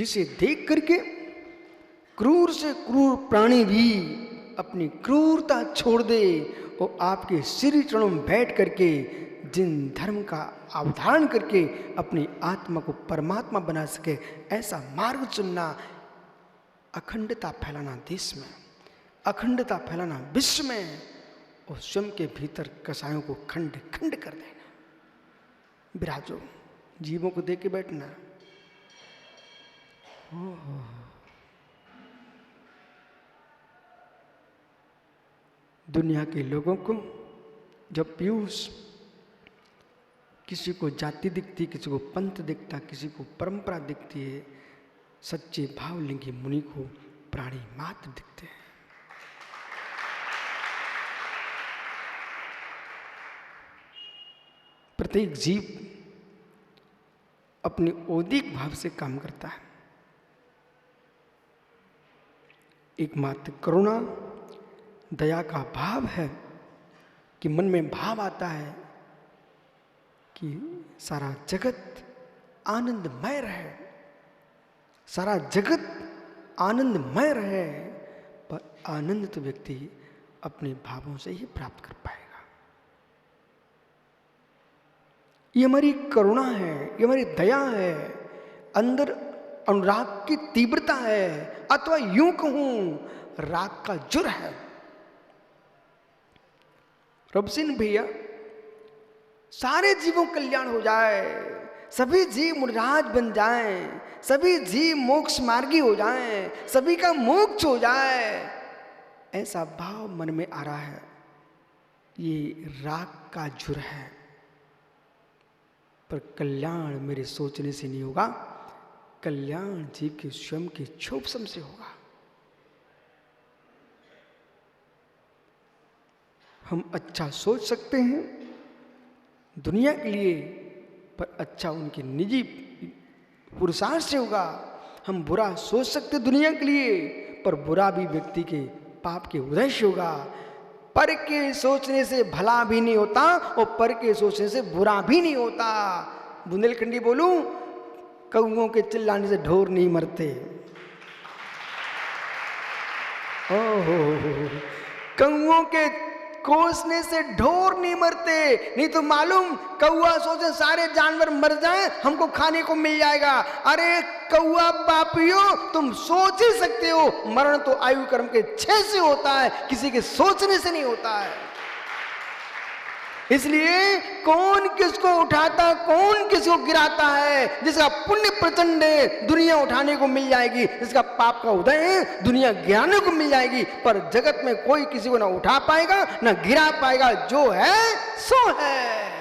इसे देख करके क्रूर से क्रूर प्राणी भी अपनी क्रूरता छोड़ दे और आपके श्री चरणों में बैठ करके जिन धर्म का अवधारण करके अपनी आत्मा को परमात्मा बना सके, ऐसा मार्ग चुनना, अखंडता फैलाना देश में, अखंडता फैलाना विश्व में, और स्वयं के भीतर कसायों को खंड खंड कर देना। विराजो, जीवों को देख के बैठना। दुनिया के लोगों को जब पीयूष, किसी को जाति दिखती, किसी को पंथ दिखता, किसी को परंपरा दिखती है, सच्चे भावलिंगी मुनि को प्राणी मात्र दिखते हैं। प्रत्येक जीव अपनी औदिक भाव से काम करता है। एकमात्र करुणा, दया का भाव है कि मन में भाव आता है कि सारा जगत आनंदमय रहे, सारा जगत आनंदमय रहे, पर आनंद तो व्यक्ति अपने भावों से ही प्राप्त कर पाएगा। ये हमारी करुणा है, ये हमारी दया है, अंदर अनुराग की तीव्रता है, अथवा यूं कहूं राग का जुर है। रब सिंह भैया, सारे जीवों का कल्याण हो जाए, सभी जीव मुनिराज बन जाएं, सभी जीव मोक्ष मार्गी हो जाएं, सभी का मोक्ष हो जाए, ऐसा भाव मन में आ रहा है। ये राग का जुर है, पर कल्याण मेरे सोचने से नहीं होगा, कल्याण जीव के स्वयं के क्षोभसम से होगा। हम अच्छा सोच सकते हैं दुनिया के लिए, पर अच्छा उनके निजी पुरुषार्थ से होगा। हम बुरा सोच सकते दुनिया के लिए, पर बुरा भी व्यक्ति के पाप के उदय से होगा। पर के सोचने से भला भी नहीं होता और पर के सोचने से बुरा भी नहीं होता। बुंदेलखंडी बोलूं, कौओं के चिल्लाने से ढोर नहीं मरते। ओहो, कौओं के कोसने से ढोर नहीं मरते। नहीं तो मालूम, कौआ सोचे सारे जानवर मर जाएं, हमको खाने को मिल जाएगा। अरे कौआ पापियो, तुम सोच ही सकते हो, मरण तो आयु कर्म के क्षय से होता है, किसी के सोचने से नहीं होता है। इसलिए कौन किसको उठाता, कौन किसको गिराता है। जिसका पुण्य प्रचंड है दुनिया उठाने को मिल जाएगी, जिसका पाप का उदय है दुनिया गिराने को मिल जाएगी, पर जगत में कोई किसी को ना उठा पाएगा ना गिरा पाएगा। जो है सो है।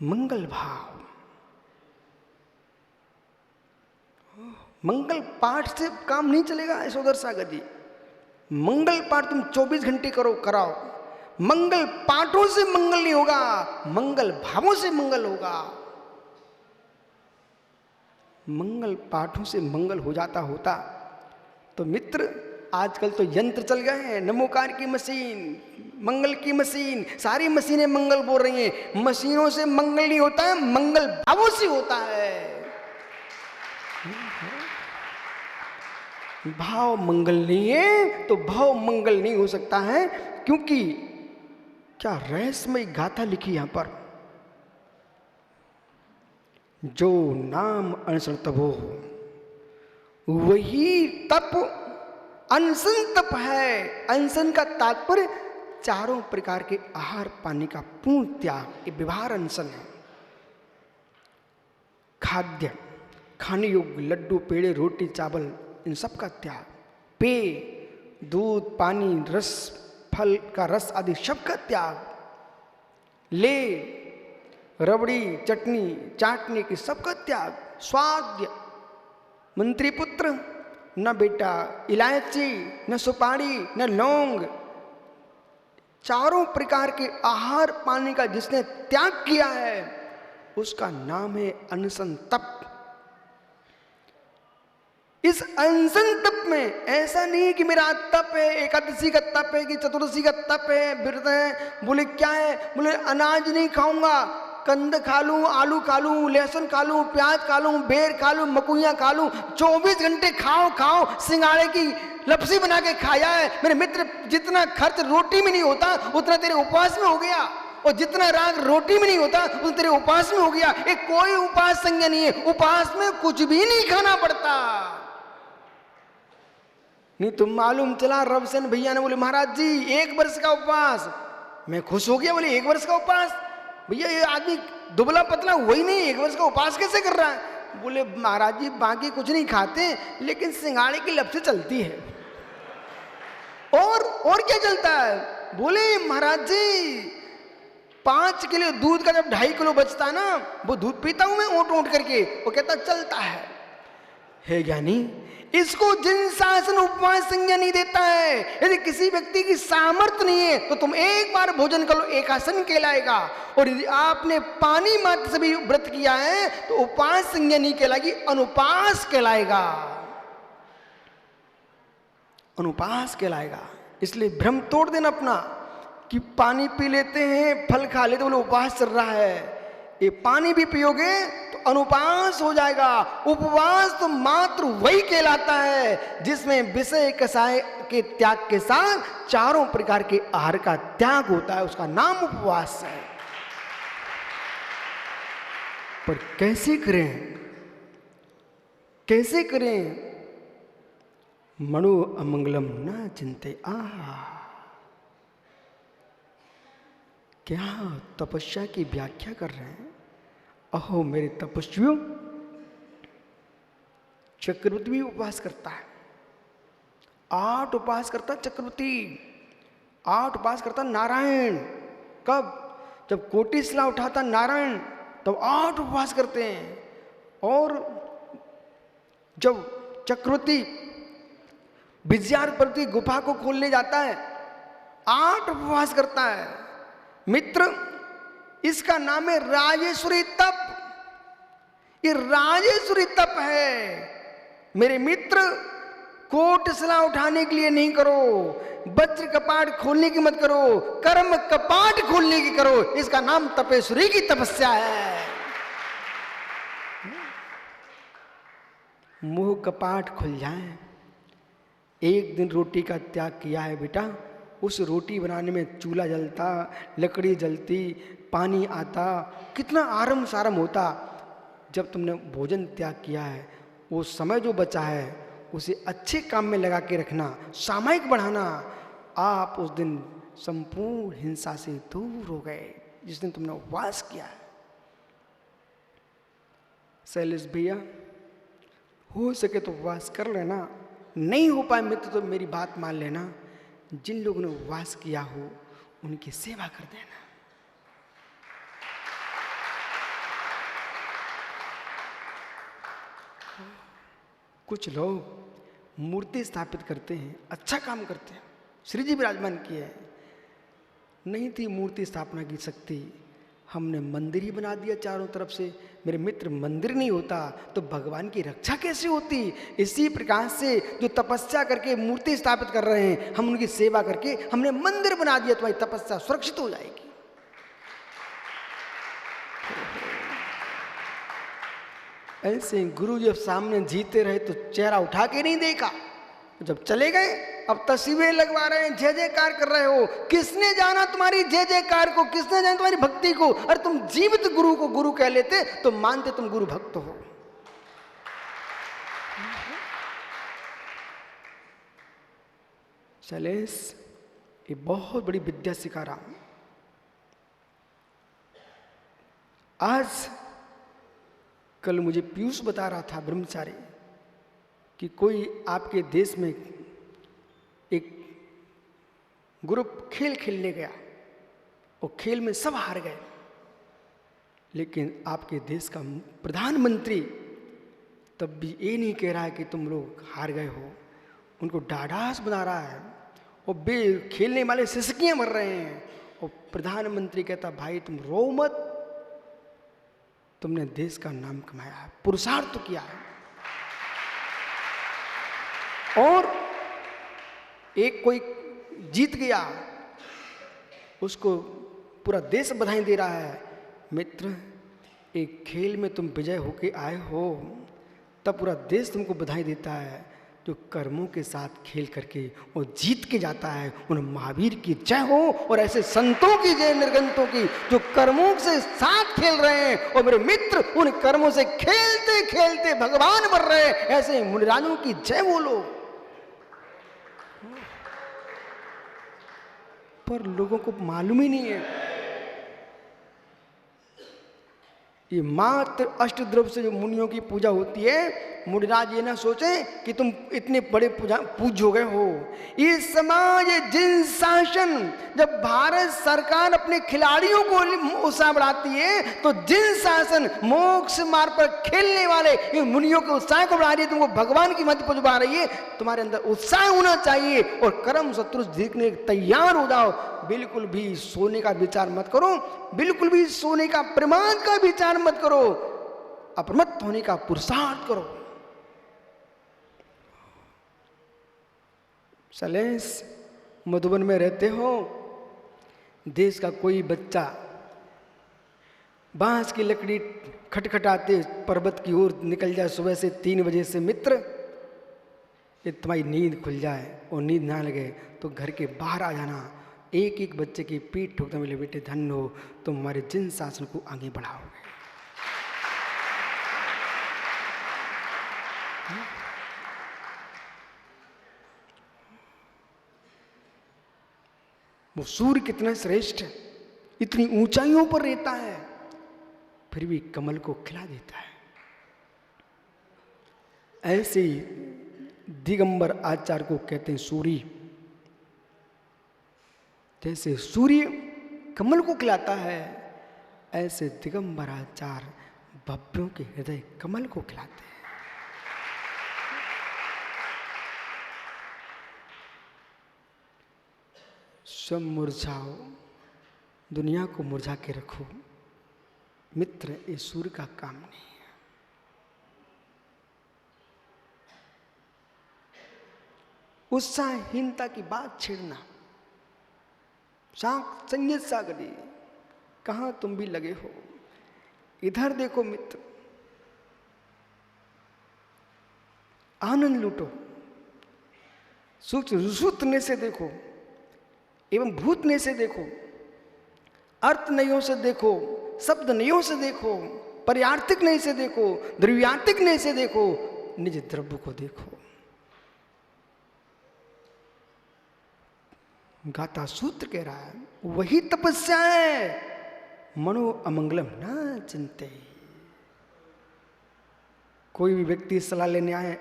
मंगल भाव, मंगल पाठ से काम नहीं चलेगा। यशोधर सागर जी, मंगल पाठ तुम 24 घंटे कराओ, मंगल पाठों से मंगल नहीं होगा, मंगल भावों से मंगल होगा। मंगल पाठों से मंगल हो जाता होता तो मित्र, आजकल तो यंत्र चल गए हैं, नमोकार की मशीन, मंगल की मशीन, सारी मशीनें मंगल बोल रही हैं। मशीनों से मंगल नहीं होता है, मंगल भावों से होता है। भाव मंगल नहीं है तो भाव मंगल नहीं हो सकता है। क्योंकि क्या रहस्यमय गाथा लिखी यहां पर, जो नाम अनशन तपो, वही तप अनशन तप है। अनशन का तात्पर्य चारों प्रकार के आहार पानी का पूर्ण त्याग, ये व्यवहार अनशन है। खाद्य, खाने योग्य लड्डू, पेड़े, रोटी, चावल, इन सब का त्याग। पेय, दूध, पानी, रस, फल का रस आदि सब का त्याग। ले, रबड़ी, चटनी, चाटने की सबका त्याग। स्वाद्य, मंत्री पुत्र, न बेटा इलायची, न सुपारी, न लौंग, चारों प्रकार के आहार पानी का जिसने त्याग किया है उसका नाम है अनशन तप। इस अनशन तप में ऐसा नहीं कि मेरा तप है, एकादशी का तप है कि चतुर्दशी का तप है, व्रत है। बोले क्या है? बोले अनाज नहीं खाऊंगा। कंद खा लूं, आलू खा लूं, लहसुन खा लूं, प्याज खा लूं, बेर खा लूं, मकुइयां खा लूं, 24 घंटे खाओ खाओ, सिंगाड़े की लपसी बना के खाया है। मेरे मित्र, जितना खर्च रोटी में नहीं होता उतना तेरे उपवास में हो गया, और जितना राग रोटी में नहीं होता उतना तेरे उपवास में हो गया। एक कोई उपवास संज्ञा नहीं है, उपवास में कुछ भी नहीं खाना पड़ता। नहीं तो मालूम चला रवसेन भैया ने बोले महाराज जी 1 वर्ष का उपवास। मैं खुश हो गया, बोले 1 वर्ष का उपवास? भैया ये आदमी दुबला पतला वही नहीं 1 वर्ष का उपवास कैसे कर रहा है? बोले महाराज जी बाकी कुछ नहीं खाते, लेकिन सिंगाड़े की लपसी चलती है। और क्या चलता है? बोले महाराज जी 5 किलो दूध का जब 2.5 किलो बचता है ना, वो दूध पीता हूं मैं ओट करके, वो कहता चलता है ज्ञानी। इसको जिन शासन उपवास संज्ञा नहीं देता है। यदि किसी व्यक्ति की सामर्थ्य नहीं है तो तुम एक बार भोजन कर लो, एकासन कहलाएगा। और यदि आपने पानी मात्र से भी व्रत किया है तो उपवास संज्ञा नहीं कहलाएगी, अनुपास कहलाएगा, अनुपास कहलाएगा। इसलिए भ्रम तोड़ देना अपना कि पानी पी लेते हैं, फल खा लेते, बोले उपवास चल रहा है। ये पानी भी पियोगे तो अनुपास हो जाएगा। उपवास तो मात्र वही कहलाता है जिसमें विषय कसाय के त्याग के साथ 4 प्रकार के आहार का त्याग होता है, उसका नाम उपवास है। पर कैसे करें, कैसे करें? मनो अमंगलम न चिंते क्या तपस्या की व्याख्या कर रहे हैं। अहो मेरे तपस्वियों, चक्रवर्ती भी उपवास करता है, 8 उपवास करता चक्रवर्ती, 8 उपवास करता नारायण। कब? जब कोटि शिला उठाता नारायण तब 8 उपवास करते हैं। और जब चक्रवर्ती विजयारपति गुफा को खोलने जाता है 8 उपवास करता है। मित्र, इसका नाम है राजेश्वरी तप। ये राजेश्वरी तप है। मेरे मित्र, कोटशिला उठाने के लिए नहीं करो, वज्र कपाट खोलने की मत करो, कर्म कपाट खोलने की करो। इसका नाम तपेश्वरी की तपस्या है। मुंह कपाट खुल जाए। एक दिन रोटी का त्याग किया है बेटा, उस रोटी बनाने में चूल्हा जलता, लकड़ी जलती, पानी आता, कितना आराम सारम होता। जब तुमने भोजन त्याग किया है, वो समय जो बचा है उसे अच्छे काम में लगा के रखना, सामयिक बढ़ाना। आप उस दिन संपूर्ण हिंसा से दूर हो गए जिस दिन तुमने उपवास किया है। शैलेश भैया, हो सके तो उपवास कर लेना, नहीं हो पाए मित्र तो मेरी बात मान लेना। जिन लोगों ने उपवास किया हो उनकी सेवा कर देना। कुछ लोग मूर्ति स्थापित करते हैं, अच्छा काम करते हैं, श्री जी विराजमान किए हैं। नहीं थी मूर्ति स्थापना की शक्ति, हमने मंदिर ही बना दिया चारों तरफ से। मेरे मित्र, मंदिर नहीं होता तो भगवान की रक्षा कैसे होती? इसी प्रकार से जो तपस्या करके मूर्ति स्थापित कर रहे हैं, हम उनकी सेवा करके हमने मंदिर बना दिया, तुम्हारी तपस्या सुरक्षित हो जाएगी। ऐसे गुरु जब सामने जीते रहे तो चेहरा उठा के नहीं देखा, जब चले गए अब तस्वीरें लगवा रहे हैं, जय जयकार कर रहे हो। किसने जाना तुम्हारी जय जयकार को? किसने जाना तुम्हारी भक्ति को? अरे तुम जीवित गुरु को गुरु कह लेते तो मानते तुम गुरु भक्त हो। शैलेश, ये बहुत बड़ी विद्या सिखा रहा हूं। आज कल मुझे पीयूष बता रहा था ब्रह्मचारी कि कोई आपके देश में एक ग्रुप खेल खेलने गया और खेल में सब हार गए, लेकिन आपके देश का प्रधानमंत्री तब भी ये नहीं कह रहा है कि तुम लोग हार गए हो, उनको डाढ़ास बना रहा है। और बे खेलने वाले सिसकियां मर रहे हैं और प्रधानमंत्री कहता भाई तुम रो मत, तुमने देश का नाम कमाया है, पुरुषार्थ किया है। और एक कोई जीत गया, उसको पूरा देश बधाई दे रहा है, मित्र, एक खेल में तुम विजय होके आए हो, तब पूरा देश तुमको बधाई देता है। जो कर्मों के साथ खेल करके वो जीत के जाता है, उन महावीर की जय हो और ऐसे संतों की जय, निर्गंतों की, जो कर्मों से साथ खेल रहे हैं और मेरे मित्र उन कर्मों से खेलते खेलते भगवान बन रहे हैं, ऐसे मुनिराजों की जय बोलो। पर लोगों को मालूम ही नहीं है। ये मात्र अष्टद्रव्य से जो मुनियों की पूजा होती है, मुनिराज ये ना सोचे कि तुम इतने बड़े पूज्य हो गए हो। ये समाज, ये जिन शासन, जब भारत सरकार अपने खिलाड़ियों को उत्साह बढ़ाती है, तो जिन शासन मोक्ष मार्ग पर खेलने वाले ये मुनियों के उत्साह को बढ़ा रही है, तुमको भगवान की मत पहुंचा रही है, तुम्हारे अंदर उत्साह होना चाहिए और कर्म शत्रु देखने तैयार हो जाओ। बिल्कुल भी सोने का विचार मत करो, बिल्कुल भी सोने का प्रमाद का विचार मत करो, अप्रमत्त होने का पुरुषार्थ करो। सलेस, मधुबन में रहते हो, देश का कोई बच्चा बांस की लकड़ी खटखटाते पर्वत की ओर निकल जाए सुबह से 3 बजे से, मित्र ये तुम्हारी नींद खुल जाए और नींद ना लगे तो घर के बाहर आ जाना, एक एक बच्चे की पीठ ठोकते मिले, बेटे धन्य हो, तुम हमारे जिन शासन को आगे बढ़ाओगे। वो सूर्य कितना श्रेष्ठ है, इतनी ऊंचाइयों पर रहता है, फिर भी कमल को खिला देता है। ऐसे ही दिगंबर आचार्य को कहते हैं सूर्य। जैसे सूर्य कमल को खिलाता है, ऐसे दिगंबर आचार्य भव्यों के हृदय कमल को खिलाते हैं। सब मुरझाओ, दुनिया को मुरझा के रखो, मित्र ये सूर्य का काम नहीं है। उत्साहहीनता की बात छेड़ना, संगीत सागरी, कहां तुम भी लगे हो। इधर देखो मित्र, आनंद लूटो, सुतने से देखो एवं भूतने से देखो, अर्थ नयों से देखो, शब्द नयों से देखो, पर्यार्थिक नय से देखो, द्रव्यार्थिक नय से देखो, निज द्रव्य को देखो। गाथा सूत्र कह रहा है, वही तपस्या है, मनो अमंगलम न चिंते। कोई भी व्यक्ति सलाह लेने आए,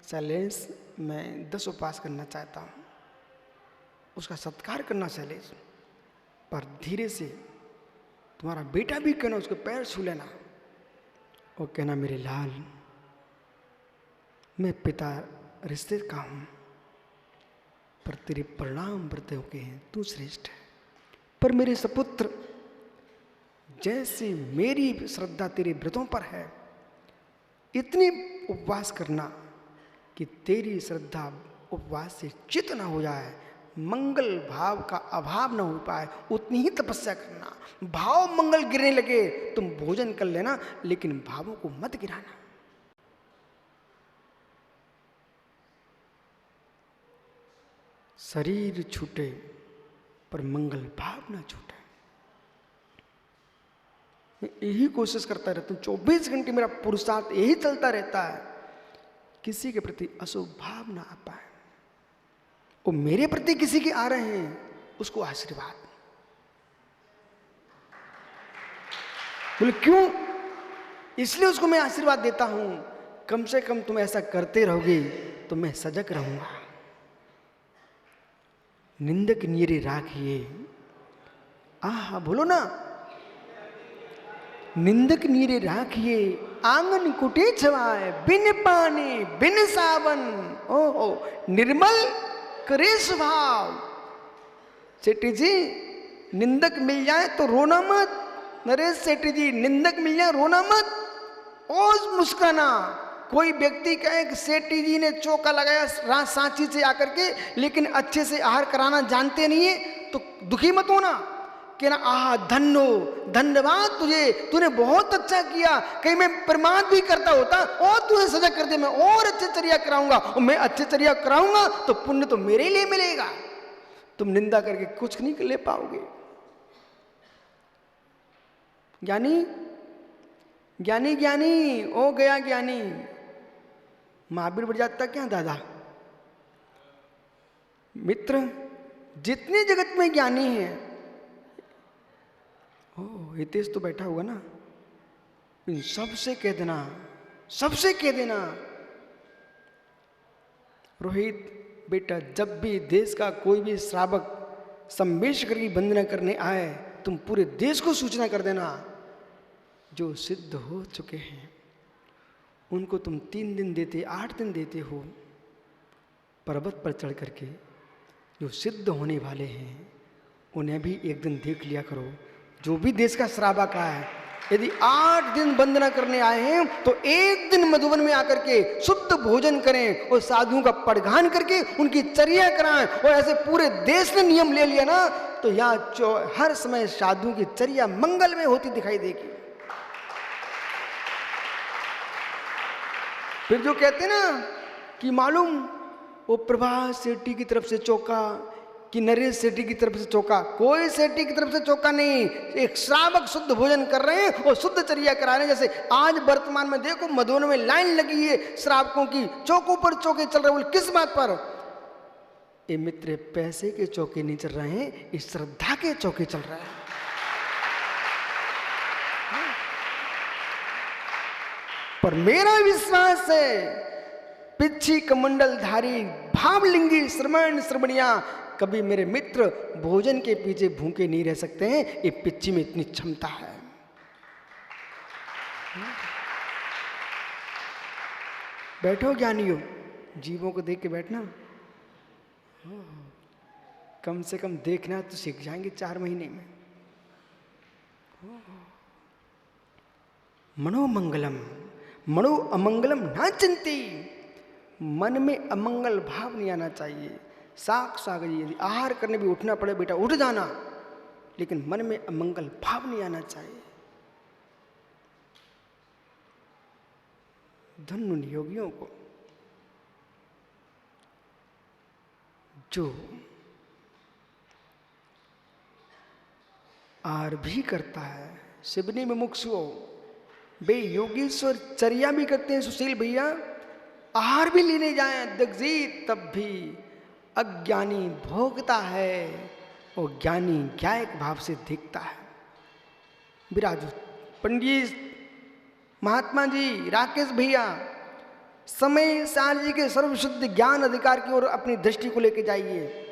शैलेश मैं 10 उपवास करना चाहता हूं, उसका सत्कार करना शैलेश, पर धीरे से तुम्हारा बेटा भी कहना, उसके पैर छू लेना और कहना मेरे लाल, मैं पिता रिश्ते का हूं, पर तेरे परिणाम व्रतों के हैं, तू श्रेष्ठ है। पर मेरे सपुत्र, जैसे मेरी श्रद्धा तेरे व्रतों पर है, इतनी उपवास करना कि तेरी श्रद्धा उपवास से चित न हो जाए, मंगल भाव का अभाव न हो पाए, उतनी ही तपस्या करना। भाव मंगल गिरने लगे तुम भोजन कर लेना, लेकिन भावों को मत गिराना। शरीर छूटे पर मंगल भाव ना छूटे। मैं यही कोशिश करता रहता हूं, 24 घंटे मेरा पुरुषार्थ यही चलता रहता है, किसी के प्रति अशुभ भाव ना आ पाए। वो मेरे प्रति किसी के आ रहे हैं, उसको आशीर्वाद। बोले क्यों? इसलिए उसको मैं आशीर्वाद देता हूं, कम से कम तुम ऐसा करते रहोगे तो मैं सजग रहूंगा। निंदक नीरे राखिए, आहा बोलो ना, निंदक नीरे राखिए, आंगन कुटे छवाए, बिन पानी बिन सावन, ओहो निर्मल करे स्वभाव। सेठी जी, निंदक मिल जाए तो रोना मत। नरेश सेठी जी, निंदक मिल जाए रोना मत, और मुस्काना। कोई व्यक्ति कहे कि सेठी जी ने चौका लगाया रात सांची से आकर के, लेकिन अच्छे से आहार कराना जानते नहीं है, तो दुखी मत होना। कि ना आह धन्यो, धन्यवाद तुझे, तूने बहुत अच्छा किया, कहीं मैं प्रमाद भी करता होता और तूने सजा कर दे, मैं और अच्छे चर्या कराऊंगा, और मैं अच्छे चर्या कराऊंगा तो पुण्य तो मेरे लिए मिलेगा, तुम निंदा करके कुछ नहीं ले पाओगे। ज्ञानी ज्ञानी ज्ञानी ओ गया ज्ञानी, महावीर बढ़ जाता क्या दादा? मित्र, जितने जगत में ज्ञानी है, ओ हितेश तो बैठा हुआ ना, इन सबसे कह देना, सबसे कह देना, रोहित बेटा, जब भी देश का कोई भी श्रावक संवेशकर की वंदना करने आए, तुम पूरे देश को सूचना कर देना, जो सिद्ध हो चुके हैं उनको तुम 3 दिन देते, 8 दिन देते हो, पर्वत पर चढ़ करके जो सिद्ध होने वाले हैं उन्हें भी एक दिन देख लिया करो। जो भी देश का श्रावक है, यदि 8 दिन वंदना करने आए हैं तो एक दिन मधुबन में आकर के शुद्ध भोजन करें और साधुओं का पड़घान करके उनकी चर्या कराएं। और ऐसे पूरे देश ने नियम ले लिया ना, तो यहाँ हर समय साधुओं की चर्या मंगल में होती दिखाई देगी। फिर जो कहते ना कि मालूम वो प्रभास सेठी की तरफ से चौका कि नरेश सेठी की तरफ से चौका, कोई सेठी की तरफ से चौका नहीं, एक श्रावक शुद्ध भोजन कर रहे हैं और शुद्ध चर्या करा रहे हैं। जैसे आज वर्तमान में देखो मधुबन में लाइन लगी है श्रावकों की, चौकों पर चौके चल रहे हैं, किस बात पर? ये मित्र, पैसे के चौके नहीं चल रहे हैं, इस श्रद्धा के चौके चल रहे हैं। पर मेरा विश्वास है पिछी कमंडल धारी भावलिंगी श्रमण श्रमणिया कभी मेरे मित्र भोजन के पीछे भूखे नहीं रह सकते हैं, ये पिच्ची में इतनी क्षमता है। बैठो ज्ञानियों, जीवों को देख के बैठना, कम से कम देखना तो सीख जाएंगे 4 महीने में। मनोमंगलम मनो अमंगलम ना चिंती, मन में अमंगल भाव नहीं आना चाहिए। साग यदि आहार करने भी उठना पड़े बेटा उठ जाना, लेकिन मन में अमंगल भाव नहीं आना चाहिए। धन्य उन योगियों को जो आहार भी करता है, शिवनी में मुक्षुओ बे योगीश्वर चर्या भी करते हैं, सुशील भैया आहार भी लेने जाए दगजीत, तब भी अज्ञानी भोगता है और ज्ञानी ज्ञायक भाव से देखता है। विराजो पंडित महात्मा जी, राकेश भैया, समय सार जी के सर्वशुद्ध ज्ञान अधिकार की ओर अपनी दृष्टि को लेकर जाइए।